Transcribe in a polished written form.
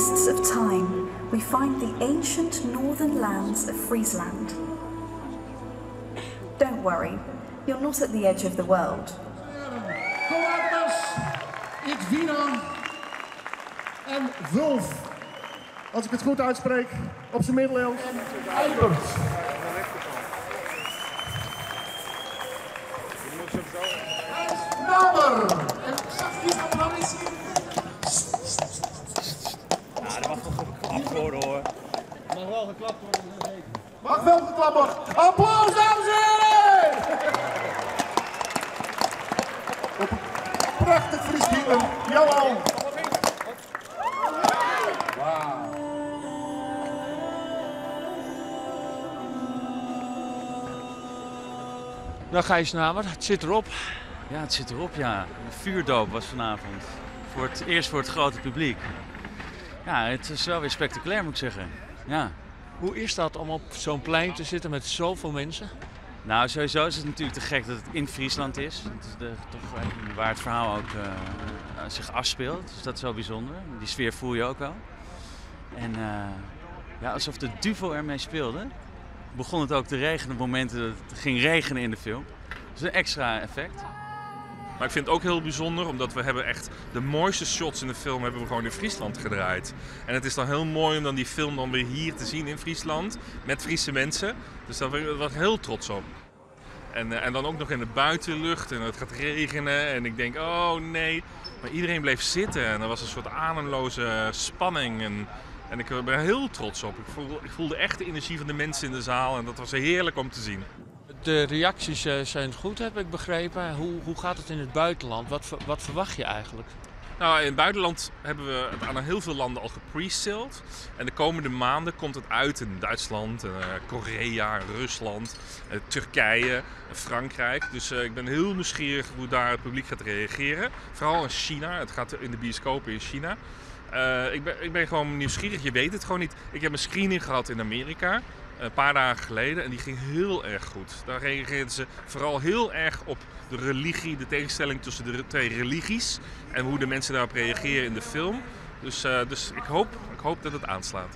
mists of time, we find the ancient northern lands of Friesland. Don't worry, you're not at the edge of the world. Coates, Itvina en Wulf. Als ik het goed uitspreek, op zijn middeleeuws. En Eibert. Naber! En ik zag hier van Harris. Ja, er mag wel geklapt worden hoor. Mag wel geklapt worden. Mag wel geklapt worden. Applaus, dames en heren! Op een prachtig Friesbielen. Jawel. Wauw. Nou, Gijs Namer, het zit erop. Ja, het zit erop, ja. De vuurdoop was vanavond. Eerst voor het grote publiek. Ja, het is wel weer spectaculair, moet ik zeggen. Ja. Hoe is dat om op zo'n plein te zitten met zoveel mensen? Nou, sowieso is het natuurlijk te gek dat het in Friesland is. Het is toch waar het verhaal ook zich afspeelt. Dus dat is wel bijzonder. Die sfeer voel je ook wel. En ja, alsof de duvel ermee speelde, begon het ook te regenen op momenten dat het ging regenen in de film. Dus een extra effect. Maar ik vind het ook heel bijzonder, omdat we hebben echt de mooiste shots in de film hebben we gewoon in Friesland gedraaid. En het is dan heel mooi om dan die film dan weer hier te zien in Friesland, met Friese mensen. Dus daar ben ik heel trots op. En dan ook nog in de buitenlucht en het gaat regenen en ik denk, oh nee. Maar iedereen bleef zitten en er was een soort ademloze spanning. En ik ben heel trots op. Ik voelde echt de energie van de mensen in de zaal en dat was heerlijk om te zien. De reacties zijn goed, heb ik begrepen. Hoe gaat het in het buitenland? Wat verwacht je eigenlijk? Nou, in het buitenland hebben we het aan heel veel landen al gepreseld. En de komende maanden komt het uit in Duitsland, Korea, Rusland, Turkije, Frankrijk. Dus ik ben heel nieuwsgierig hoe daar het publiek gaat reageren. Vooral in China. Het gaat in de bioscopen in China. Ik ben gewoon nieuwsgierig. Je weet het gewoon niet. Ik heb een screening gehad in Amerika. Een paar dagen geleden en die ging heel erg goed. Daar reageerden ze vooral heel erg op de religie, de tegenstelling tussen de twee religies en hoe de mensen daarop reageren in de film. Dus ik hoop dat het aanslaat.